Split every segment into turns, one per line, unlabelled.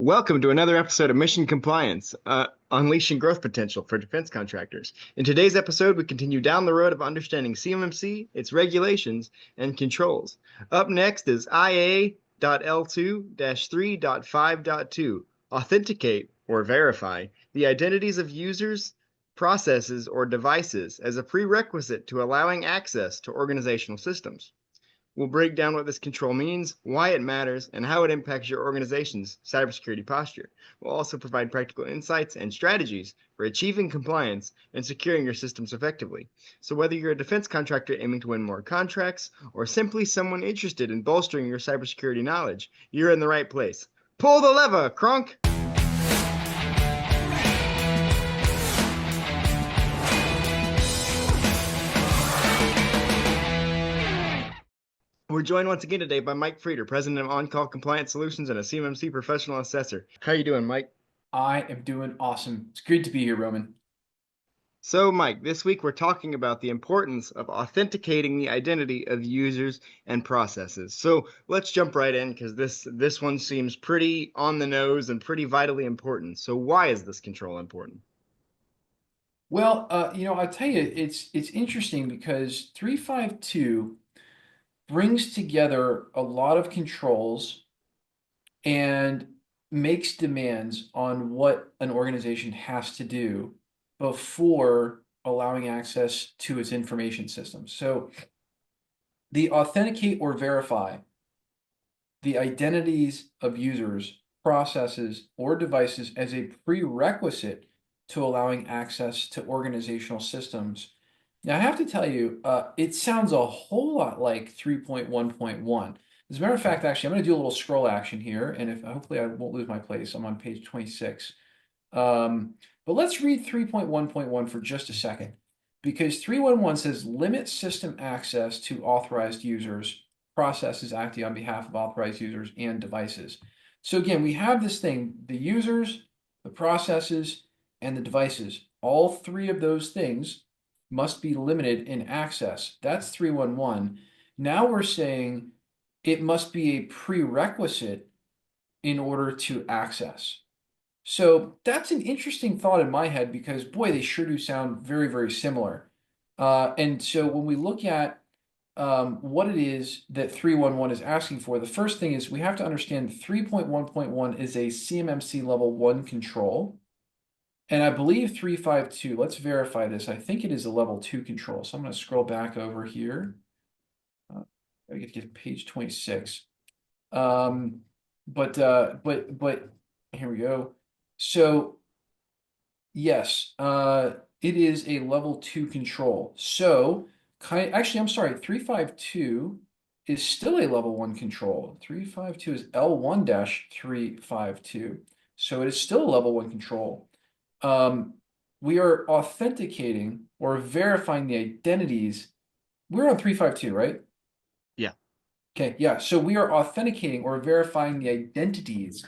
Welcome to another episode of Mission Compliance, unleashing growth potential for defense contractors. In today's episode, we continue down the road of understanding CMMC, its regulations, and controls. Up next is IA.L2-3.5.2, authenticate or verify the identities of users, processes, or devices as a prerequisite to allowing access to organizational systems. We'll break down what this control means, why it matters, and how it impacts your organization's cybersecurity posture. We'll also provide practical insights and strategies for achieving compliance and securing your systems effectively. So whether you're a defense contractor aiming to win more contracts or simply someone interested in bolstering your cybersecurity knowledge, you're in the right place. Pull the lever, Kronk! We're joined once again today by Mike Frieder, President of On-Call Compliance Solutions and a CMMC Professional Assessor. How are you doing, Mike?
I am doing awesome. It's great to be here, Roman.
So, Mike, this week we're talking about the importance of authenticating the identity of users and processes. So let's jump right in because this one seems pretty on the nose and pretty vitally important. So why is this control important?
Well, I'll tell you, it's interesting because 352 brings together a lot of controls and makes demands on what an organization has to do before allowing access to its information systems. So the authenticate or verify the identities of users, processes, or devices as a prerequisite to allowing access to organizational systems. Now, I have to tell you, it sounds a whole lot like 3.1.1. As a matter of fact, actually, I'm going to do a little scroll action here, and if hopefully I won't lose my place. I'm on page 26. But let's read 3.1.1 for just a second, because 3.1.1 says limit system access to authorized users, processes acting on behalf of authorized users, and devices. So again, we have this thing, the users, the processes, and the devices. All three of those things must be limited in access. That's 3.1.1. Now we're saying it must be a prerequisite in order to access. So that's an interesting thought in my head because, boy, they sure do sound very, very similar. And so when we look at what it is that 3.1.1 is asking for, the first thing is we have to understand 3.1.1 is a CMMC level 1 control. And I believe 3.5.2, let's verify this. I think it is a level 2 control. So I'm going to scroll back over here. I get to page 26. But here we go. So yes, it is a level 2 control. So actually, I'm sorry, 3.5.2 is still a level 1 control. 3.5.2 is L1-3.5.2. So it is still a level 1 control. We are authenticating or verifying the identities. We're on 3.5.2, right?
Yeah.
Okay, yeah. So we are authenticating or verifying the identities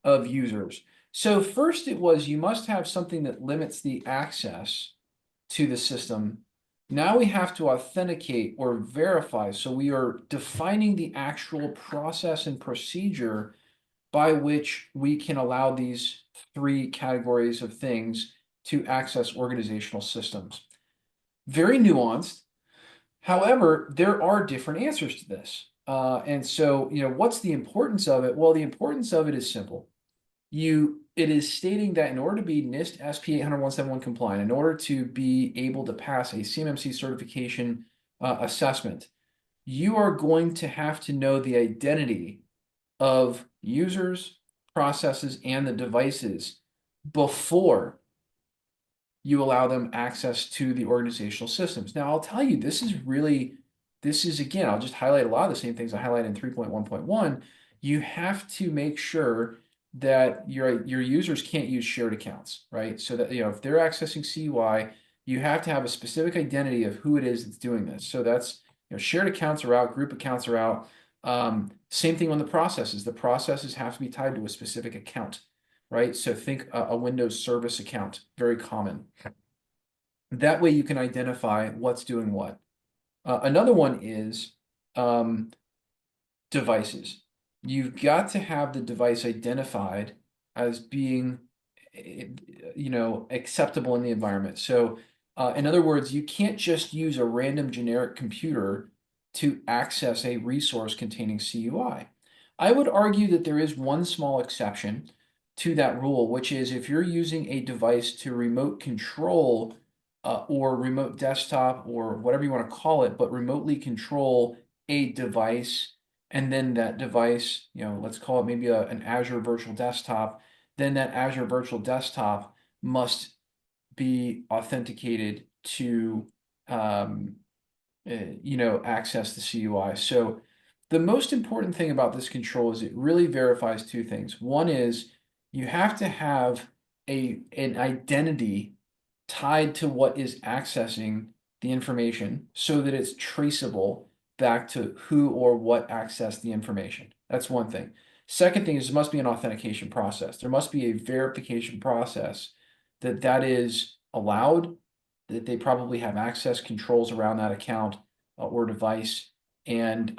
of users. So first it was you must have something that limits the access to the system. Now we have to authenticate or verify. So we are defining the actual process and procedure by which we can allow these three categories of things to access organizational systems. Very nuanced. However, there are different answers to this. And so, what's the importance of it? Well, the importance of it is simple. It is stating that in order to be NIST SP 800-171 compliant, in order to be able to pass a CMMC certification assessment, you are going to have to know the identity of users, processes, and the devices before you allow them access to the organizational systems. Now, I'll tell you, this is again, I'll just highlight a lot of the same things I highlighted in 3.1.1. You have to make sure that your users can't use shared accounts, right? So that, if they're accessing CUI, you have to have a specific identity of who it is that's doing this. So that's, shared accounts are out, group accounts are out. Same thing on the processes. The processes have to be tied to a specific account, right? So think a Windows service account, very common. That way you can identify what's doing what. Another one is devices. You've got to have the device identified as being, acceptable in the environment. So, in other words, you can't just use a random generic computer to access a resource containing CUI. I would argue that there is one small exception to that rule, which is if you're using a device to remote control or remote desktop or whatever you want to call it, but remotely control a device, and then that device, let's call it maybe an Azure virtual desktop, then that Azure virtual desktop must be authenticated to um, access the CUI. So the most important thing about this control is it really verifies two things. One is you have to have an identity tied to what is accessing the information so that it's traceable back to who or what accessed the information. That's one thing. Second thing is there must be an authentication process. There must be a verification process that is allowed, that they probably have access controls around that account or device. And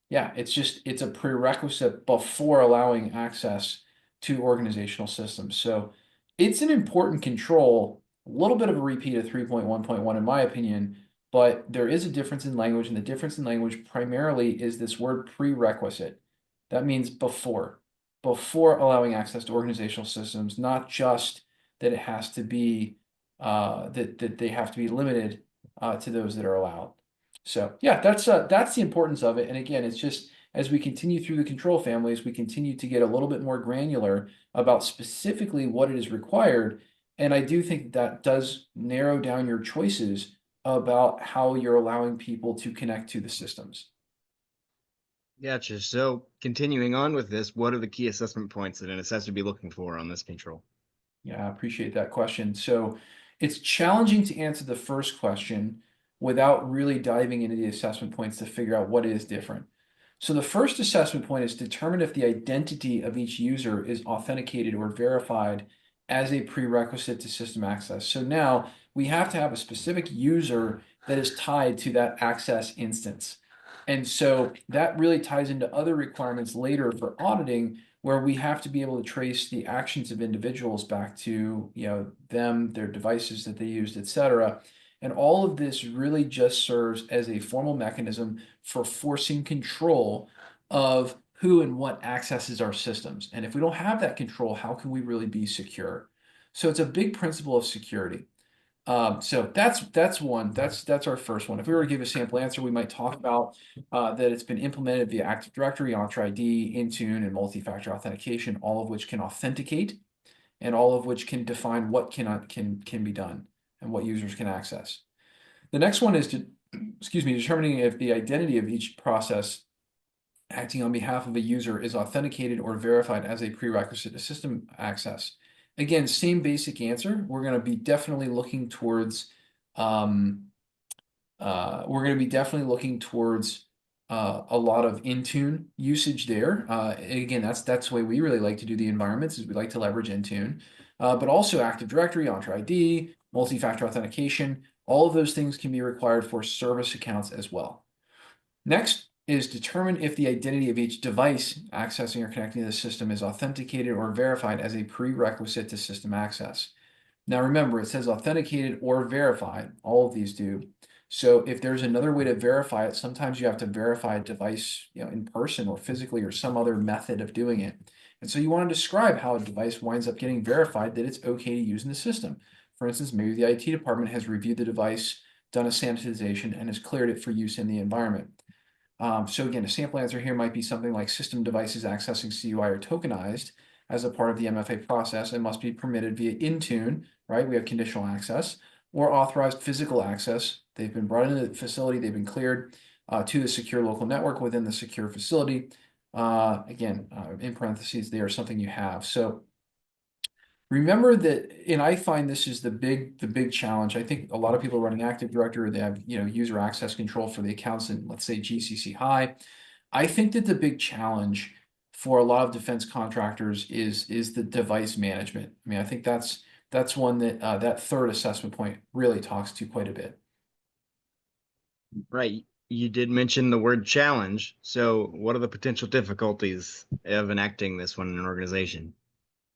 yeah, it's a prerequisite before allowing access to organizational systems. So it's an important control, a little bit of a repeat of 3.1.1 in my opinion, but there is a difference in language, and the difference in language primarily is this word prerequisite. That means before allowing access to organizational systems, not just that it has to be that they have to be limited to those that are allowed. So yeah, that's the importance of it. And again, it's just as we continue through the control families, we continue to get a little bit more granular about specifically what it is required. And I do think that does narrow down your choices about how you're allowing people to connect to the systems.
Gotcha. So, continuing on with this, what are the key assessment points that an assessor be looking for on this control?
Yeah, I appreciate that question. So it's challenging to answer the first question without really diving into the assessment points to figure out what is different. So the first assessment point is determine if the identity of each user is authenticated or verified as a prerequisite to system access. So now we have to have a specific user that is tied to that access instance. And so that really ties into other requirements later for auditing, where we have to be able to trace the actions of individuals back to, them, their devices that they used, et cetera. And all of this really just serves as a formal mechanism for forcing control of who and what accesses our systems. And if we don't have that control, how can we really be secure? So it's a big principle of security. So that's one. That's our first one. If we were to give a sample answer, we might talk about that it's been implemented via Active Directory, Entra ID, Intune, and multi-factor authentication, all of which can authenticate, and all of which can define what can be done and what users can access. The next one is determining if the identity of each process acting on behalf of a user is authenticated or verified as a prerequisite to system access. Again, same basic answer. We're going to be definitely looking towards um, a lot of Intune usage there. Again, that's the way we really like to do the environments, is we like to leverage Intune, but also Active Directory, Entra ID, multi-factor authentication. All of those things can be required for service accounts as well. Next is determine if the identity of each device accessing or connecting to the system is authenticated or verified as a prerequisite to system access. Now remember, it says authenticated or verified. All of these do. So if there's another way to verify it, sometimes you have to verify a device, in person or physically or some other method of doing it. And so you want to describe how a device winds up getting verified that it's okay to use in the system. For instance, maybe the IT department has reviewed the device, done a sanitization, and has cleared it for use in the environment. So again, a sample answer here might be something like system devices accessing CUI are tokenized as a part of the MFA process and must be permitted via Intune, right? We have conditional access or authorized physical access. They've been brought into the facility, they've been cleared to the secure local network within the secure facility. Again, in parentheses, they are something you have. So remember that, and I find this is the big challenge. I think a lot of people running Active Directory, they have, user access control for the accounts in, let's say, GCC High. I think that the big challenge for a lot of defense contractors is the device management. I mean, I think that's one that that third assessment point really talks to quite a bit.
Right. You did mention the word challenge. So, what are the potential difficulties of enacting this one in an organization?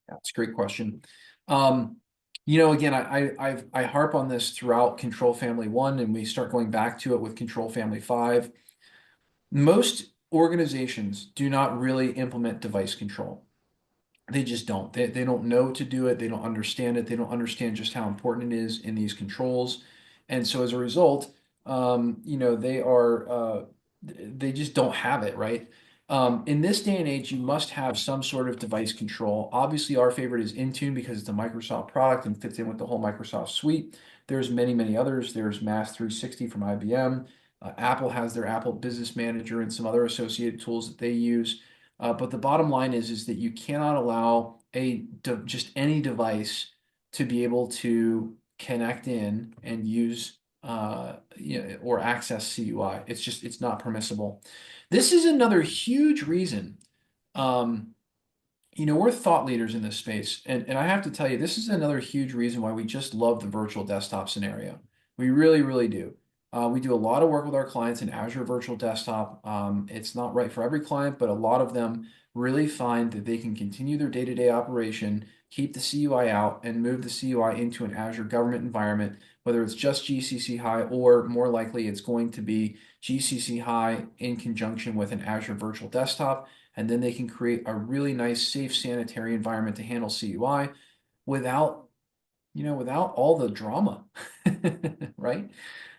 That's a great question. Again, I harp on this throughout Control Family 1, and we start going back to it with Control Family 5. Most organizations do not really implement device control. They just don't. They don't know to do it. They don't understand it. They don't understand just how important it is in these controls. And so as a result, they just don't have it, right? In this day and age, you must have some sort of device control. Obviously, our favorite is Intune because it's a Microsoft product and fits in with the whole Microsoft suite. There's many, many others. There's Mass 360 from IBM. Apple has their Apple Business Manager and some other associated tools that they use. But the bottom line is that you cannot allow just any device to be able to connect in and use or access CUI. It's not permissible. This is another huge reason. Um, we're thought leaders in this space, and I have to tell you, this is another huge reason why we just love the virtual desktop scenario. We really, really do. We do a lot of work with our clients in Azure Virtual Desktop. It's not right for every client, but a lot of them really find that they can continue their day-to-day operation, keep the CUI out, and move the CUI into an Azure government environment, whether it's just GCC High or more likely it's going to be GCC High in conjunction with an Azure Virtual Desktop, and then they can create a really nice, safe, sanitary environment to handle CUI without, without all the drama, right?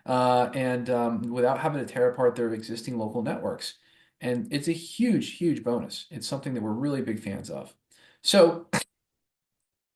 And without having to tear apart their existing local networks. And it's a huge, huge bonus. It's something that we're really big fans of. So,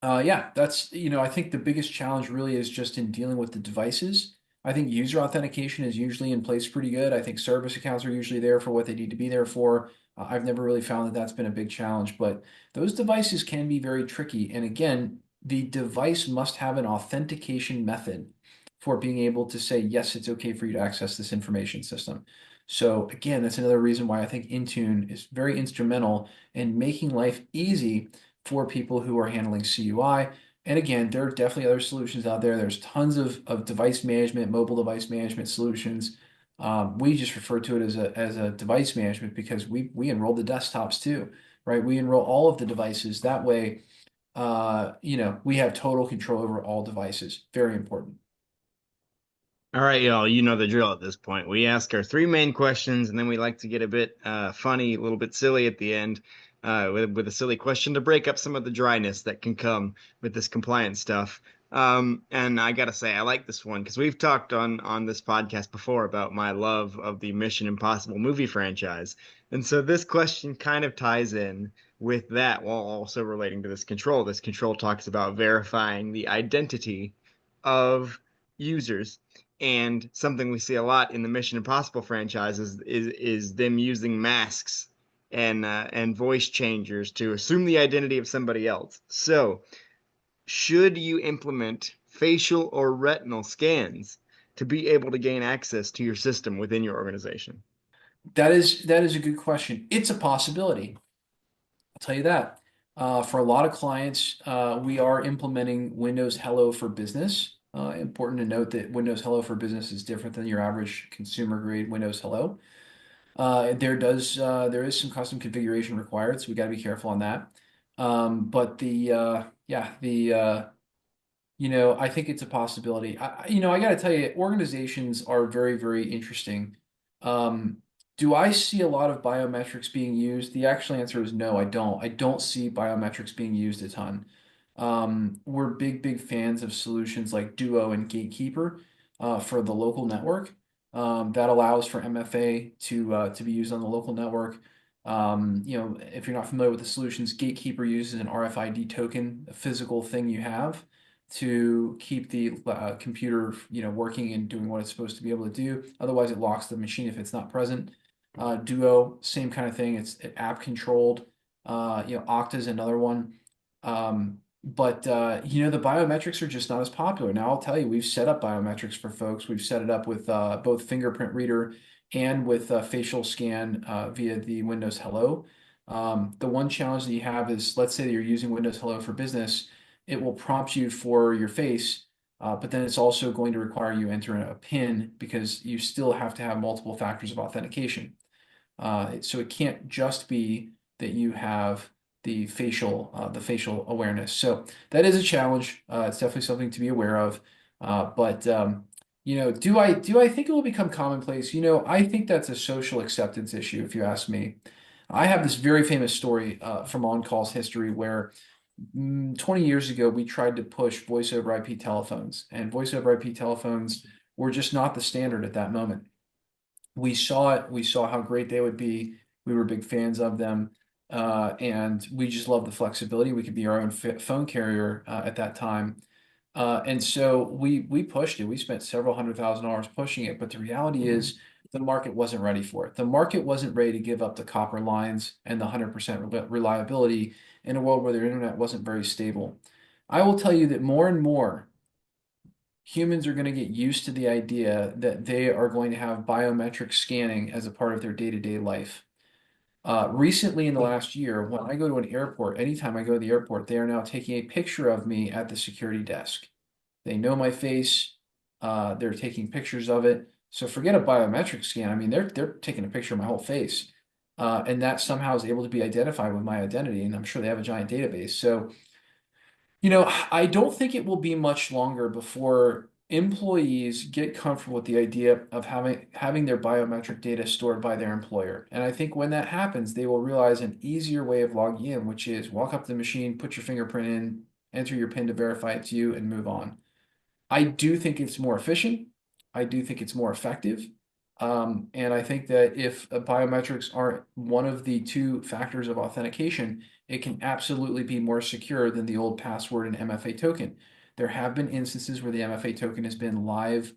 yeah, I think the biggest challenge really is just in dealing with the devices. I think user authentication is usually in place pretty good. I think service accounts are usually there for what they need to be there for. I've never really found that that's been a big challenge, but those devices can be very tricky. And again, the device must have an authentication method for being able to say, yes, it's okay for you to access this information system. So again, that's another reason why I think Intune is very instrumental in making life easy for people who are handling CUI. And again, there are definitely other solutions out there. There's tons of device management, mobile device management solutions. We just refer to it as a device management because we enroll the desktops too, right? We enroll all of the devices. That way, we have total control over all devices. Very important.
All right, y'all, you know the drill at this point. We ask our three main questions, and then we like to get a bit funny, a little bit silly at the end, with a silly question to break up some of the dryness that can come with this compliance stuff. And I gotta say, I like this one because we've talked on this podcast before about my love of the Mission Impossible movie franchise, and so this question kind of ties in with that while also relating to this control. This control talks about verifying the identity of users. And something we see a lot in the Mission Impossible franchises is them using masks and voice changers to assume the identity of somebody else. So, should you implement facial or retinal scans to be able to gain access to your system within your organization?
That is a good question. It's a possibility. I'll tell you that. For a lot of clients, we are implementing Windows Hello for Business. Important to note that Windows Hello for Business is different than your average consumer grade Windows Hello. There is some custom configuration required, so we got to be careful on that. But the yeah the I think it's a possibility. I got to tell you, organizations are very, very interesting. Um, do I see a lot of biometrics being used? The actual answer is no, I don't. I don't see biometrics being used a ton. We're big, big fans of solutions like Duo and Gatekeeper for the local network. That allows for MFA to be used on the local network. If you're not familiar with the solutions, Gatekeeper uses an RFID token, a physical thing you have to keep the computer, working and doing what it's supposed to be able to do. Otherwise, it locks the machine if it's not present. Duo, same kind of thing. It's app controlled. Okta is another one. But the biometrics are just not as popular. Now, I'll tell you, we've set up biometrics for folks. We've set it up with both fingerprint reader and with facial scan via the Windows Hello. The one challenge that you have is, let's say that you're using Windows Hello for Business, it will prompt you for your face, but then it's also going to require you enter a PIN because you still have to have multiple factors of authentication. So it can't just be that you have the facial awareness. So that is a challenge. It's definitely something to be aware of. But do I think it will become commonplace? I think that's a social acceptance issue, if you ask me. I have this very famous story from on-calls history where 20 years ago we tried to push voice over IP telephones, and voice over IP telephones were just not the standard at that moment. We saw it. We saw how great they would be. We were big fans of them. And we just loved the flexibility. We could be our own phone carrier at that time. And so we pushed it. We spent several $100,000 pushing it. But the reality is the market wasn't ready for it. The market wasn't ready to give up the copper lines and the 100% reliability in a world where their internet wasn't very stable. I will tell you that more and more humans are going to get used to the idea that they are going to have biometric scanning as a part of their day-to-day life. Recently, in the last year, when I go to an airport, anytime I go to the airport, they are now taking a picture of me at the security desk. They know my face. They're taking pictures of it. So forget a biometric scan. I mean, they're taking a picture of my whole face, and that somehow is able to be identified with my identity. And I'm sure they have a giant database. So I don't think it will be much longer before employees get comfortable with the idea of having their biometric data stored by their employer. And I think when that happens, they will realize an easier way of logging in, which is walk up to the machine, put your fingerprint in, enter your PIN to verify it's you, and move on. I do think it's more efficient. I do think it's more effective. And I think that if biometrics aren't one of the two factors of authentication, it can absolutely be more secure than the old password and MFA token. There have been instances where the MFA token has been live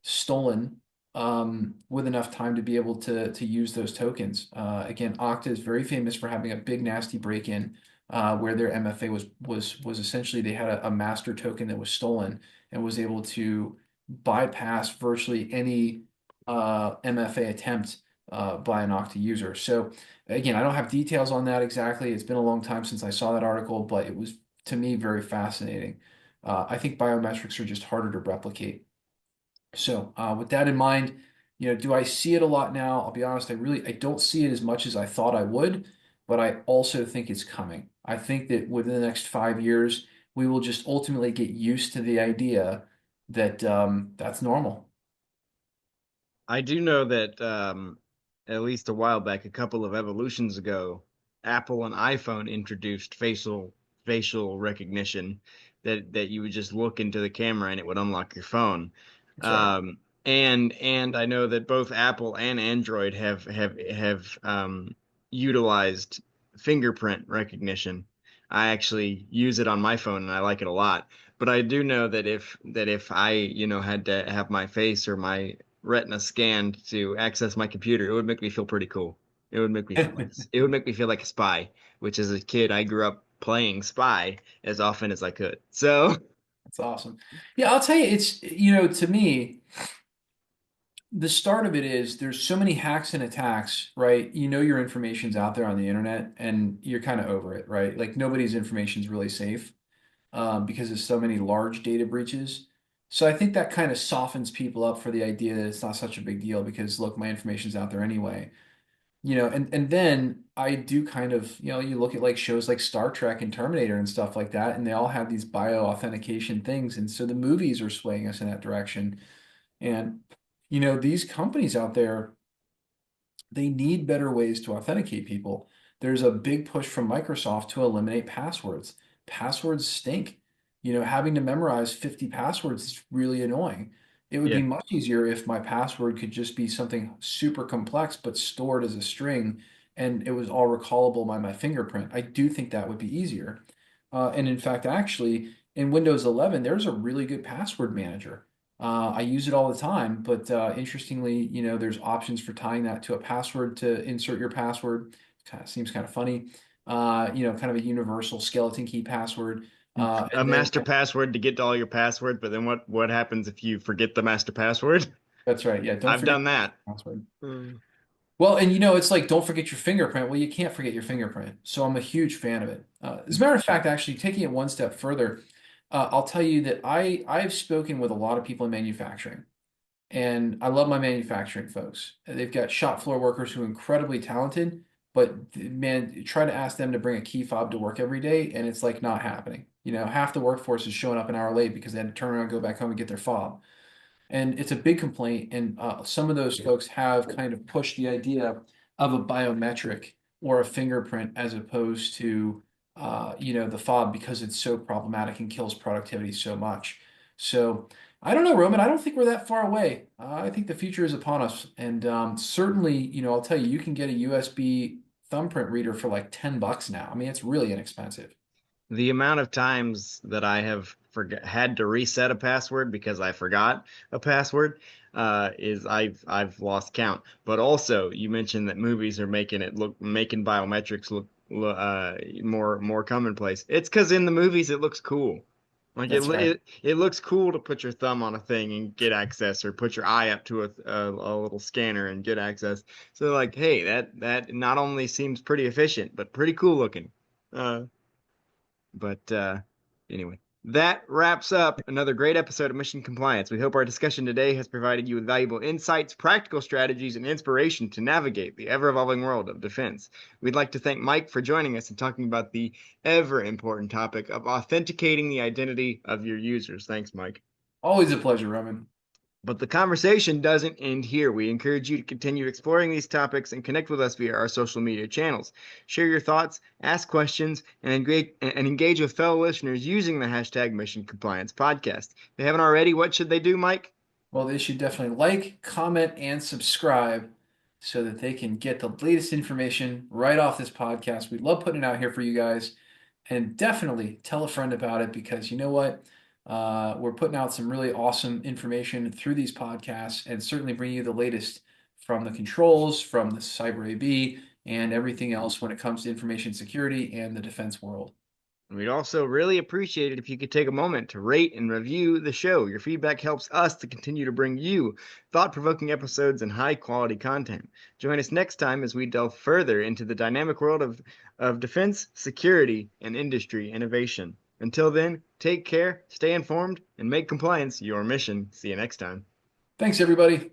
stolen with enough time to be able to use those tokens. Again, Okta is very famous for having a big nasty break-in where their MFA was essentially they had a master token that was stolen and was able to bypass virtually any MFA attempt by an Okta user. So again, I don't have details on that exactly. It's been a long time since I saw that article, but it was to me very fascinating. I think biometrics are just harder to replicate. So with that in mind, do I see it a lot now? I'll be honest, I don't see it as much as I thought I would, but I also think it's coming. I think that within the next 5 years, we will just ultimately get used to the idea that that's normal.
I do know that at least a while back, a couple of evolutions ago, Apple and iPhone introduced facial recognition that you would just look into the camera and it would unlock your phone.
That's right.
And I know that both Apple and Android have utilized fingerprint recognition. I actually use it on my phone and I like it a lot. But I do know that if I, had to have my face or my retina scanned to access my computer, it would make me feel pretty cool. It would make me feel like a spy, which as a kid I grew up playing spy as often as I could. So
That's awesome. Yeah, I'll tell you, it's, to me, the start of it is there's so many hacks and attacks, right? Your information's out there on the internet and you're kind of over it, right? Like nobody's information's really safe because there's so many large data breaches. So I think that kind of softens people up for the idea that it's not such a big deal because look, my information's out there anyway. And then I do kind of, you look at like shows like Star Trek and Terminator and stuff like that, and they all have these bio authentication things. And so the movies are swaying us in that direction. And, these companies out there, they need better ways to authenticate people. There's a big push from Microsoft to eliminate passwords. Passwords stink. Having to memorize 50 passwords is really annoying. It would be
yeah,
much easier if my password could just be something super complex but stored as a string and it was all recallable by my fingerprint. I do think that would be easier. And in fact, actually, in Windows 11, there's a really good password manager. I use it all the time, but interestingly, there's options for tying that to a password to insert your password. Kind of seems kind of funny. Kind of a universal skeleton key password.
a
And then
master password to get to all your passwords, but then what happens if you forget the master password?
that's right. Yeah, don't
I've
forget
done that.
your password.
Mm.
Well, and it's like don't forget your fingerprint. Well, you can't forget your fingerprint. So I'm a huge fan of it. As a matter of fact, actually taking it one step further, I'll tell you that I've spoken with a lot of people in manufacturing. And I love my manufacturing folks. They've got shop floor workers who are incredibly talented, But man, try to ask them to bring a key fob to work every day, and it's like not happening. Half the workforce is showing up an hour late because they had to turn around, go back home, and get their fob. And it's a big complaint. And some of those folks have kind of pushed the idea of a biometric or a fingerprint as opposed to, the fob because it's so problematic and kills productivity so much. So I don't know, Roman. I don't think we're that far away. I think the future is upon us. And certainly, I'll tell you, you can get a USB thumbprint reader for like $10 now. I mean, it's really inexpensive.
The amount of times that I have had to reset a password because I forgot a password is I've lost count. But also, you mentioned that movies are making biometrics look more commonplace. It's because in the movies it looks cool. Like
That's right.
it looks cool to put your thumb on a thing and get access, or put your eye up to a little scanner and get access. So like, hey, that not only seems pretty efficient, but pretty cool looking. Uh, but anyway, that wraps up another great episode of Mission Compliance. We hope our discussion today has provided you with valuable insights, practical strategies, and inspiration to navigate the ever evolving world of defense. We'd like to thank Mike for joining us and talking about the ever important topic of authenticating the identity of your users. Thanks, Mike.
Always a pleasure, Roman.
But the conversation doesn't end here. We encourage you to continue exploring these topics and connect with us via our social media channels. Share your thoughts, ask questions, and engage with fellow listeners using the hashtag Mission Compliance Podcast. If they haven't already, what should they do, Mike?
Well, they should definitely like, comment, and subscribe so that they can get the latest information right off this podcast. We love putting it out here for you guys. And definitely tell a friend about it because you know what? We're putting out some really awesome information through these podcasts and certainly bring you the latest from the controls, from the cyber AB, and everything else when it comes to information security and the defense world.
We'd also really appreciate it if you could take a moment to rate and review the show. Your feedback helps us to continue to bring you thought-provoking episodes and high-quality content. Join us next time as we delve further into the dynamic world of defense, security, and industry innovation. Until then, take care, stay informed, and make compliance your mission. See you next time.
Thanks, everybody.